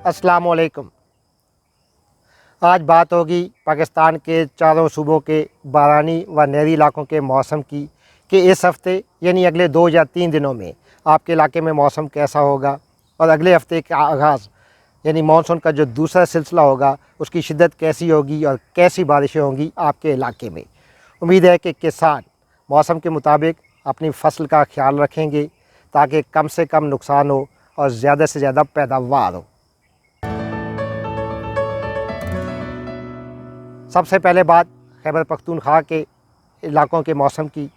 अस्सलाम वालेकुम। आज बात होगी पाकिस्तान के चारों सूबों के बारानी व नहरी इलाकों के मौसम की कि इस हफ़्ते यानी अगले 2 या 3 दिनों में आपके इलाके में मौसम कैसा होगा और अगले हफ़्ते का आगाज़ यानी मानसून का जो दूसरा सिलसिला होगा उसकी शिद्दत कैसी होगी और कैसी बारिशें होंगी आपके इलाके में। उम्मीद है कि किसान मौसम के मुताबिक अपनी फसल का ख्याल रखेंगे ताकि कम से कम नुकसान हो और ज़्यादा से ज़्यादा पैदावार हो। सबसे पहले बात खैबर पख्तूनख्वा के इलाकों के मौसम की।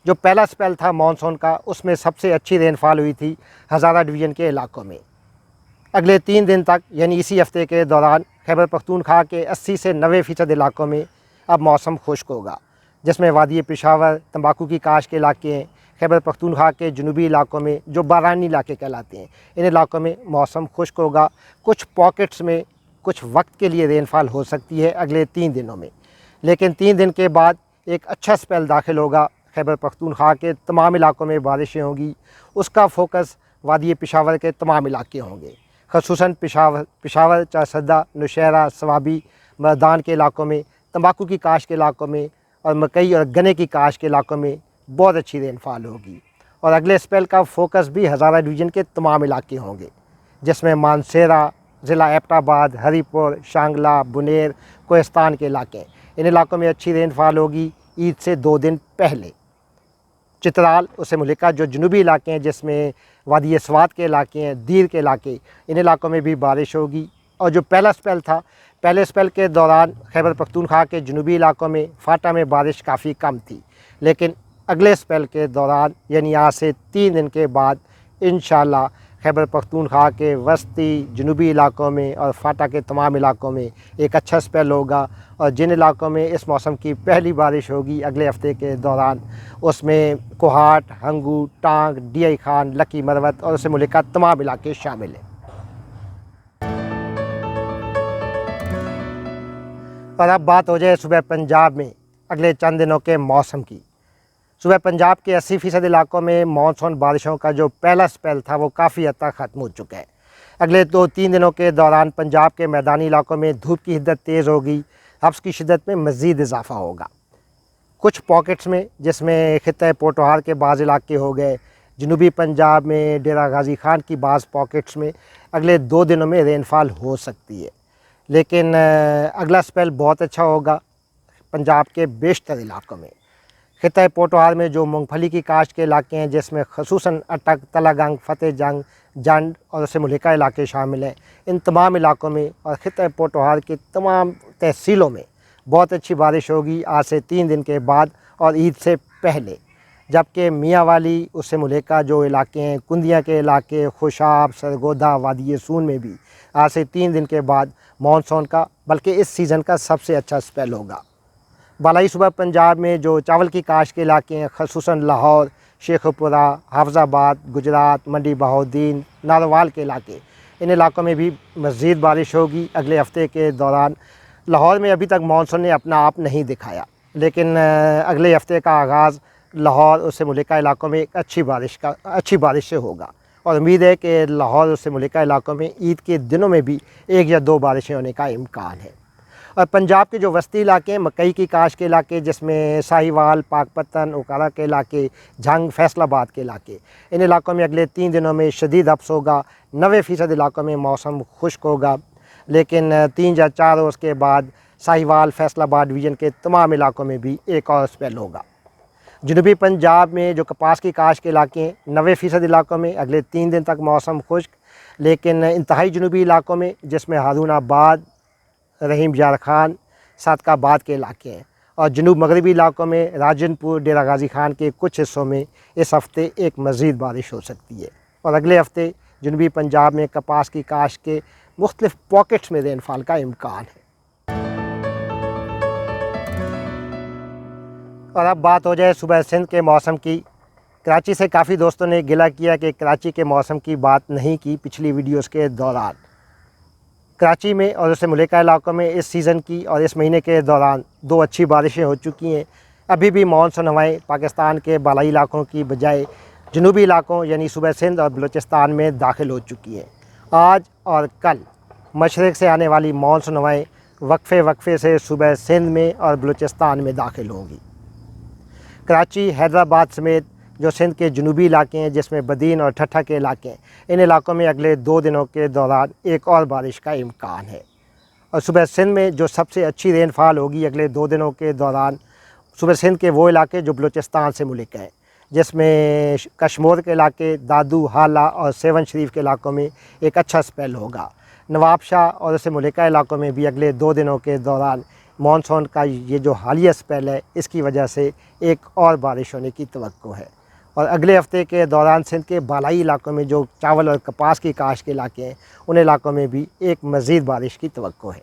जो पहला स्पेल था मानसून का उसमें सबसे अच्छी रेनफॉल हुई थी हज़ारा डिवीज़न के इलाकों में। अगले 3 दिन तक यानी इसी हफ्ते के दौरान खैबर पख्तूनख्वा के 80 से 90% इलाकों में अब मौसम खुश्क होगा, जिसमें वादी पेशावर, तंबाकू की काश के इलाके हैं। खैबर पख्तूनख्वा के जनूबी इलाकों में जो बारानी इलाके कहलाते हैं, इन इलाकों में मौसम खुश्क होगा। कुछ पॉकेट्स में कुछ वक्त के लिए रेनफॉल हो सकती है अगले 3 दिनों में, लेकिन 3 दिन के बाद एक अच्छा स्पेल दाखिल होगा। खैबर पख्तूनख्वा के तमाम इलाकों में बारिशें होंगी। उसका फ़ोकस वादी पेशावर के तमाम इलाके होंगे, ख़ुसूसन पेशावर, चारसदा, नौशहरा, सवाबी, मर्दान के इलाकों में, तंबाकू की काश के इलाकों में और मकई और गन्ने की काश के इलाकों में बहुत अच्छी रेनफॉल होगी। और अगले स्पेल का फ़ोकस भी हज़ारा डिवीज़न के तमाम इलाके होंगे, जिसमें मानसेरा, ज़िला एबटाबाद, हरीपुर, शांगला, बुनेर, कोहिस्तान के इलाके। इन इलाकों में अच्छी रेनफॉल होगी ईद से 2 दिन पहले। चित्राल, उससे मुलिका जो जनूबी इलाके हैं जिसमें वादी स्वात के इलाके हैं, दीर के इलाके, इन इलाकों में भी बारिश होगी। और जो पहला स्पेल था, पहले स्पेल के दौरान खैबर पख्तूनख्वा के जनूबी इलाकों में फाटा में बारिश काफ़ी कम थी, लेकिन अगले स्पेल के दौरान यानी आज से 3 दिन के बाद इंशाअल्लाह खैबर पख्तूनख्वा के वस्ती जनूबी इलाकों में और फाटा के तमाम इलाकों में एक अच्छा स्पेल होगा। और जिन इलाकों में इस मौसम की पहली बारिश होगी अगले हफ़्ते के दौरान, उसमें कोहाट, हंगू, टांग, DI खान, लकी मरवत और उससे मुलिका तमाम इलाके शामिल हैं। और अब बात हो जाए सुबह पंजाब में अगले चंद दिनों के मौसम की। सुबह पंजाब के 80% इलाकों में मानसून बारिशों का जो पहला स्पेल था वो काफ़ी हद तक ख़त्म हो चुका है। अगले 2-3 दिनों के दौरान पंजाब के मैदानी इलाकों में धूप की शिद्दत तेज़ होगी, हब्स की शिद्दत में मज़ीद इजाफ़ा होगा। कुछ पॉकेट्स में जिसमें खित्ता पोटोहार के बाज़ इलाके हो गए, जनूबी पंजाब में डेरा गाजी खान की बाज़ पॉकेट्स में अगले 2 दिनों में रेनफॉल हो सकती है। लेकिन अगला स्पेल बहुत अच्छा होगा पंजाब के बेशतर इलाकों में। खित्ता पोटोहार में जो मूंगफली की काश्त के इलाके हैं जिसमें ख़ुसूसन अटक, तलागंग, फ़तेह जंग, जंड और उससे मुलिका इलाके शामिल हैं, इन तमाम इलाकों में और खित्ता पोटोहार की तमाम तहसीलों में बहुत अच्छी बारिश होगी आज से 3 दिन के बाद और ईद से पहले। जबकि मियाँ वाली, उससे मुलिका जो इलाके हैं, कुंदिया के इलाके, खुशाब, सरगोदा, वादी सून में भी आज से 3 दिन के बाद मानसून का बल्कि इस सीज़न का सबसे अच्छा स्पेल होगा। बालाई सूबा पंजाब में जो चावल की काश्त के इलाके हैं, ख़ुसूसन लाहौर, शेखपुरा, हाफजाबाद, गुजरात, मंडी बहाउद्दीन, नारोवाल के इलाके, इन इलाकों में भी मज़ीद बारिश होगी अगले हफ़्ते के दौरान। लाहौर में अभी तक मानसून ने अपना आप नहीं दिखाया, लेकिन अगले हफ़्ते का आगाज़ लाहौर, उससे मुलिका इलाकों में एक अच्छी बारिश से होगा। और उम्मीद है कि लाहौर, उससे मुलिका इलाकों में ईद के दिनों में भी 1 या 2 बारिशें होने का इम्कान है। और पंजाब के जो वस्ती इलाके हैं, मकई की काश्त के इलाके जिसमें साहिवाल, पाकपतन, ओकारा के इलाके, झंग, फैसलाबाद के इलाके, इन इलाकों में अगले 3 दिनों में शदीद हब्स होगा। 90% इलाकों में मौसम खुश्क होगा, लेकिन 3 या 4 रोज़ के बाद साहिवाल, फैसलाबाद डिवीज़न के तमाम इलाकों में भी एक और स्पेल होगा। जनूबी पंजाब में जो कपास की काश्त के इलाके हैं, 90% इलाकों में अगले 3 दिन तक मौसम खुश्क, लेकिन इंतहाई जनूबी इलाकों में जिसमें हारूनाबाद, रहीम यार खान, सादकाबाद के इलाके हैं और जनूब मगरबी इलाकों में राजनपुर, डेरा गाजी खान के कुछ हिस्सों में इस हफ़्ते एक मज़ीद बारिश हो सकती है। और अगले हफ़्ते जनूबी पंजाब में कपास की काश्त के मुख्तलिफ़ पॉकेट्स में रेनफॉल का इम्कान है। और अब बात हो जाए सुबह सिंध के मौसम की। कराची से काफ़ी दोस्तों ने गिला किया कि कराची के मौसम की बात नहीं की पिछली वीडियोस के दौरान। कराची में और उससे मुलिका इलाकों में इस सीज़न की और इस महीने के दौरान 2 अच्छी बारिशें हो चुकी हैं। अभी भी मानसून हवाएं पाकिस्तान के बालाई इलाकों की बजाय जनूबी इलाकों यानी सुबह सिंध और बलूचिस्तान में दाखिल हो चुकी हैं। आज और कल मशरक़ से आने वाली मानसून हवाएँ वक्फे से सुबह सिंध में और बलूचिस्तान में दाखिल होंगी। कराची, हैदराबाद समेत जो सिंध के जनूबी इलाके हैं जिसमें बदीन और ठट्ठा के इलाके हैं, इन इलाकों में अगले 2 दिनों के दौरान एक और बारिश का इम्कान है। और सुबह सिंध में जो सबसे अच्छी रेनफॉल होगी अगले 2 दिनों के दौरान, सुबह सिंध के वो इलाके जो बलूचिस्तान से मुल्क हैं, जिसमें कश्मीर के इलाके, दादू, हाला और सेवन शरीफ के इलाकों में एक अच्छा स्पेल होगा। नवाबशाह और उससे मुल्का इलाकों में भी अगले 2 दिनों के दौरान मानसून का ये जो हालिया स्पेल है, इसकी वजह से एक और बारिश होने की तवक्को है। और अगले हफ्ते के दौरान सिंध के बालाई इलाकों में जो चावल और कपास की काश्त के इलाके हैं, उन इलाकों में भी एक मज़ीद बारिश की तवक्को है।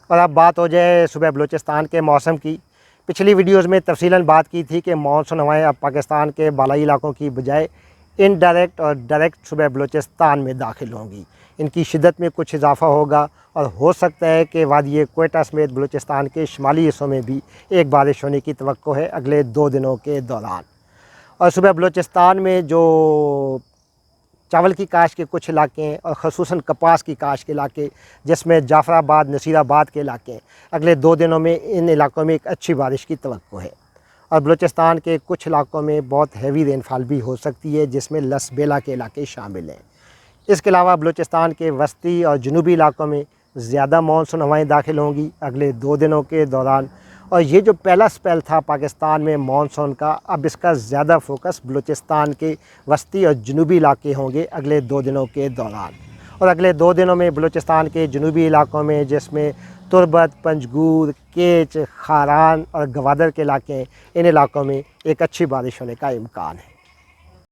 और अब बात हो जाए सुबह बलूचिस्तान के मौसम की। पिछली वीडियोज़ में तफसीलन बात की थी कि मानसून हवाएँ अब पाकिस्तान के बालाई इलाकों की बजाय इनडायरेक्ट और डायरेक्ट सुबह बलूचिस्तान में दाखिल होंगी। इनकी शिद्दत में कुछ इजाफा होगा और हो सकता है कि वादी क्वेटा समेत बलूचिस्तान के शुमाली हिस्सों में भी एक बारिश होने की तवक्को है अगले 2 दिनों के दौरान। और सुबह बलूचिस्तान में जो चावल की काश्त के कुछ इलाके हैं और ख़ुसूसन कपास की काश्त के इलाके, जिसमें जाफराबाद, नसीराबाद के इलाके हैं, अगले 2 दिनों में इन इलाकों में एक अच्छी बारिश की तवक्को है। और बलूचिस्तान के कुछ इलाकों में बहुत हैवी रेनफॉल भी हो सकती है, जिसमें लसबेला के इलाके शामिल हैं। इसके अलावा बलूचिस्तान के वस्ती और जनूबी इलाकों में ज़्यादा मानसून हवाएँ दाखिल होंगी अगले 2 दिनों के दौरान। और ये जो पहला स्पेल था पाकिस्तान में मानसून का, अब इसका ज़्यादा फोकस बलूचिस्तान के वस्ती और जनूबी इलाके होंगे अगले 2 दिनों के दौरान। और अगले 2 दिनों में बलूचिस्तान के जनूबी इलाकों में, जिसमें तुर्बत, पंजगूर, केच, खारान और गवादर के इलाके हैं, इन इलाकों में एक अच्छी बारिश होने का इम्कान है।